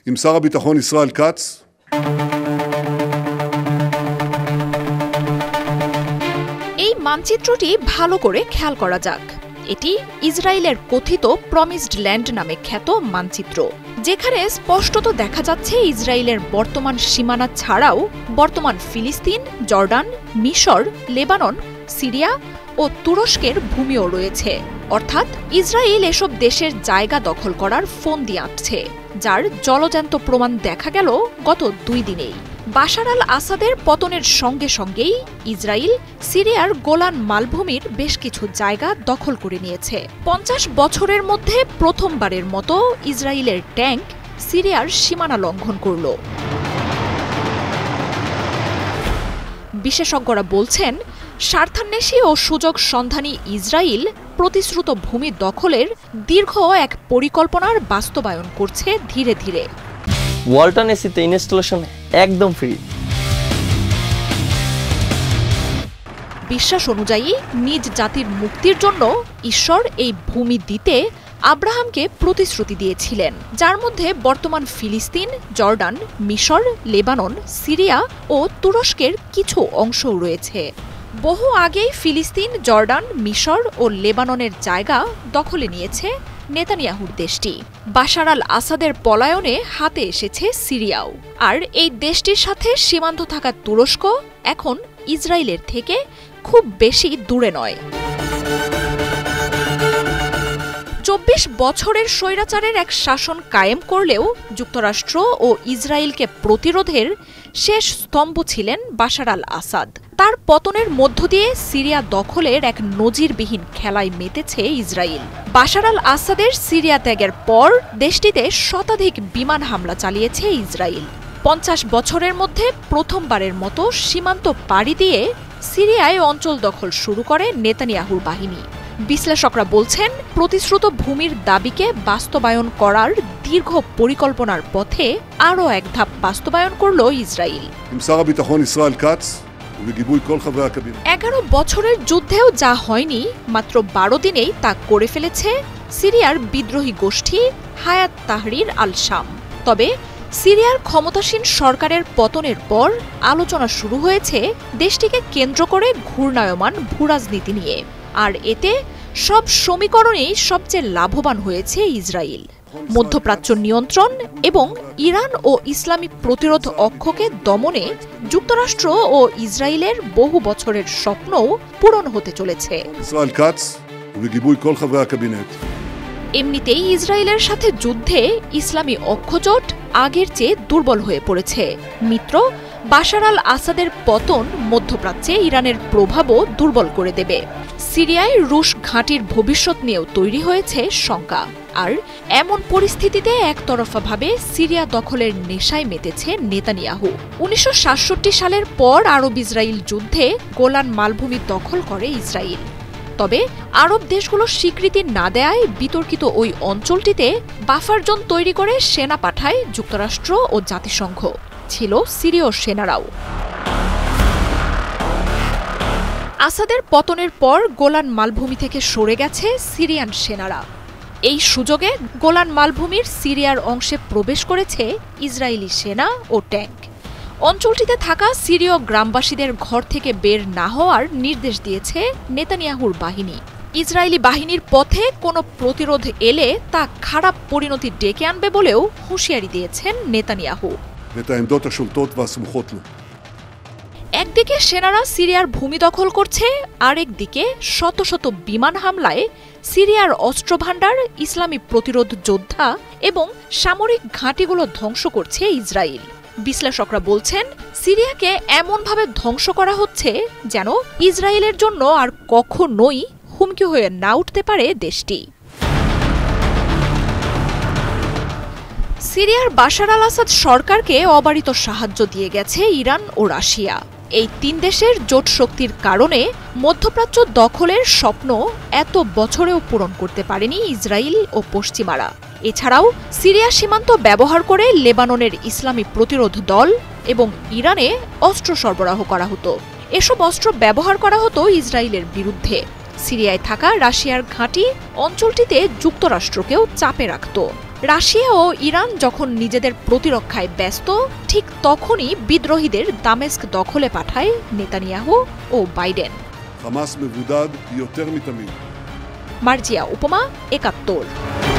עם שר הביטחון ישראל כץ. এই মানচিত্রটি ভালো করে খেয়াল করা যাক। এটি ইসরায়েলের কথিত প্রমিসড ল্যান্ড নামে খ্যাত মানচিত্র, যেখানে স্পষ্টত দেখা যাচ্ছে ইসরায়েলের বর্তমান সীমানা ছাড়াও বর্তমান ফিলিস্তিন, জর্ডান, মিশর, লেবানন, সিরিয়া ও তুরস্কের ভূমিও রয়েছে। অর্থাৎ ইসরায়েল এসব দেশের জায়গা দখল করার ফন্দি আঁটছে, যার জলজ্যান্ত প্রমাণ দেখা গেল গত 2 দিনেই। বাশার আল আসাদের পতনের সঙ্গে সঙ্গেই ইসরায়েল সিরিয়ার গোলান মালভূমির বেশ কিছু জায়গা দখল করে নিয়েছে। 50 বছরের মধ্যে প্রথমবারের মতো ইসরায়েলের ট্যাঙ্ক সিরিয়ার সীমানা লঙ্ঘন করল। বিশেষজ্ঞরা বলছেন, স্বার্থান্বেষী ও সুযোগ সন্ধানী ইসরায়েল প্রতিশ্রুত ভূমি দখলের দীর্ঘ এক পরিকল্পনার বাস্তবায়ন করছে ধীরে ধীরে। ওয়ালটন এসিতে ইনস্টলেশন একদম ফ্রি। বিশ্বাস অনুযায়ী নিজ জাতির মুক্তির জন্য ঈশ্বর এই ভূমি দিতে আব্রাহামকে প্রতিশ্রুতি দিয়েছিলেন, যার মধ্যে বর্তমান ফিলিস্তিন, জর্ডান, মিশর, লেবানন, সিরিয়া ও তুরস্কের কিছু অংশও রয়েছে। বহু আগেই ফিলিস্তিন, জর্ডান, মিশর ও লেবাননের জায়গা দখলে নিয়েছে নেতানিয়াহুর দেশটি। বাশার আল আসাদের পলায়নে হাতে এসেছে সিরিয়াও। আর এই দেশটির সাথে সীমান্ত থাকা তুরস্ক এখন ইসরায়েলের থেকে খুব বেশি দূরে নয়। 24 বছরের স্বৈরাচারের এক শাসন কায়েম করলেও যুক্তরাষ্ট্র ও ইসরায়েলকে প্রতিরোধের শেষ স্তম্ভ ছিলেন বাশার আল আসাদ। তার পতনের মধ্য দিয়ে সিরিয়া দখলের এক নজিরবিহীন খেলায় মেতেছে ইসরায়েল। বাশার আল আসাদের সিরিয়া ত্যাগের পর দেশটিতে শতাধিক বিমান হামলা চালিয়েছে ইসরায়েল। 50 বছরের মধ্যে প্রথমবারের মতো সীমান্ত পাড়ি দিয়ে সিরিয়ায় অঞ্চল দখল শুরু করে নেতানিয়াহুর বাহিনী। বিশ্লেষকরা বলছেন, প্রতিশ্রুত ভূমির দাবিকে বাস্তবায়ন করার দীর্ঘ পরিকল্পনার পথে আরও এক ধাপ বাস্তবায়ন করল ইসরায়েল। עם שר הביטחון ישראל כץ ובגיבוי כל חברי הקבינט. 11 বছরের যুদ্ধেও যা হয়নি, মাত্র 12 দিনেই তা করে ফেলেছে সিরিয়ার বিদ্রোহী গোষ্ঠী হায়াত তাহরির আল শাম। তবে সিরিয়ার ক্ষমতাসীন সরকারের পতনের পর আলোচনা শুরু হয়েছে দেশটিকে কেন্দ্র করে ঘূর্ণায়মান ভূরাজনীতি নিয়ে। আর এতে সব সমীকরণেই সবচেয়ে লাভবান হয়েছে ইসরায়েল। মধ্যপ্রাচ্য নিয়ন্ত্রণ এবং ইরান ও ইসলামী প্রতিরোধ অক্ষকে দমনে যুক্তরাষ্ট্র ও ইসরায়েলের বহু বছরের স্বপ্নও পূরণ হতে চলেছে। ישראל כץ ובגיבוי כל חברי הקבינט. এমনিতেই ইসরায়েলের সাথে যুদ্ধে ইসলামী অক্ষজোট আগের চেয়ে দুর্বল হয়ে পড়েছে। মিত্র বাশার আল আসাদের পতন মধ্যপ্রাচ্যে ইরানের প্রভাবও দুর্বল করে দেবে। সিরিয়ায় রুশ ঘাঁটির ভবিষ্যৎ নিয়েও তৈরি হয়েছে শঙ্কা। আর এমন পরিস্থিতিতে একতরফাভাবে সিরিয়া দখলের নেশায় মেতেছে নেতানিয়াহু। 1967 সালের পর আরব ইসরায়েল যুদ্ধে গোলান মালভূমি দখল করে ইসরায়েল। তবে আরব দেশগুলো স্বীকৃতি না দেয়ায় বিতর্কিত ওই অঞ্চলটিতে বাফার জোন তৈরি করে সেনা পাঠায় যুক্তরাষ্ট্র ও জাতিসংঘ। ছিল সিরীয় সেনারাও। আসাদের পতনের পর গোলান মালভূমি থেকে সরে গেছে সিরিয়ান সেনারা। এই সুযোগে গোলান মালভূমির সিরিয়ার অংশে প্রবেশ করেছে ইসরায়েলি সেনা ও ট্যাঙ্ক। অঞ্চলটিতে থাকা সিরীয় গ্রামবাসীদের ঘর থেকে বের না হওয়ার নির্দেশ দিয়েছে নেতানিয়াহুর বাহিনী। ইসরায়েলি বাহিনীর পথে কোনো প্রতিরোধ এলে তা খারাপ পরিণতি ডেকে আনবে বলেও হুঁশিয়ারি দিয়েছেন নেতানিয়াহু। একদিকে সেনারা সিরিয়ার ভূমি দখল করছে, আরেকদিকে শত শত বিমান হামলায় সিরিয়ার অস্ত্রভাণ্ডার, ইসলামী প্রতিরোধ যোদ্ধা এবং সামরিক ঘাঁটিগুলো ধ্বংস করছে ইসরায়েল। বিশ্লেষকরা বলছেন, সিরিয়াকে এমনভাবে ধ্বংস করা হচ্ছে যেন ইসরায়েলের জন্য আর কখনোই হুমকি হয়ে না উঠতে পারে দেশটি। সিরিয়ার বাশার আল আসাদ সরকারকে অবারিত সাহায্য দিয়ে গেছে ইরান ও রাশিয়া। এই 3 দেশের জোট শক্তির কারণে মধ্যপ্রাচ্য দখলের স্বপ্ন এত বছরেও পূরণ করতে পারেনি ইসরায়েল ও পশ্চিমারা। এছাড়াও সিরিয়া সীমান্ত ব্যবহার করে লেবাননের ইসলামী প্রতিরোধ দল এবং ইরানে অস্ত্র সরবরাহ করা হতো। এসব অস্ত্র ব্যবহার করা হতো ইসরায়েলের বিরুদ্ধে। সিরিয়ায় থাকা রাশিয়ার ঘাঁটি অঞ্চলটিতে যুক্তরাষ্ট্রকেও চাপে রাখত। রাশিয়া ও ইরান যখন নিজেদের প্রতিরক্ষায় ব্যস্ত, ঠিক তখনই বিদ্রোহীদের দামেস্ক দখলে পাঠায় নেতানিয়াহু ও বাইডেন। חמאס מבודד יותר מתמיד. মার্জিয়া উপমা, ৭১।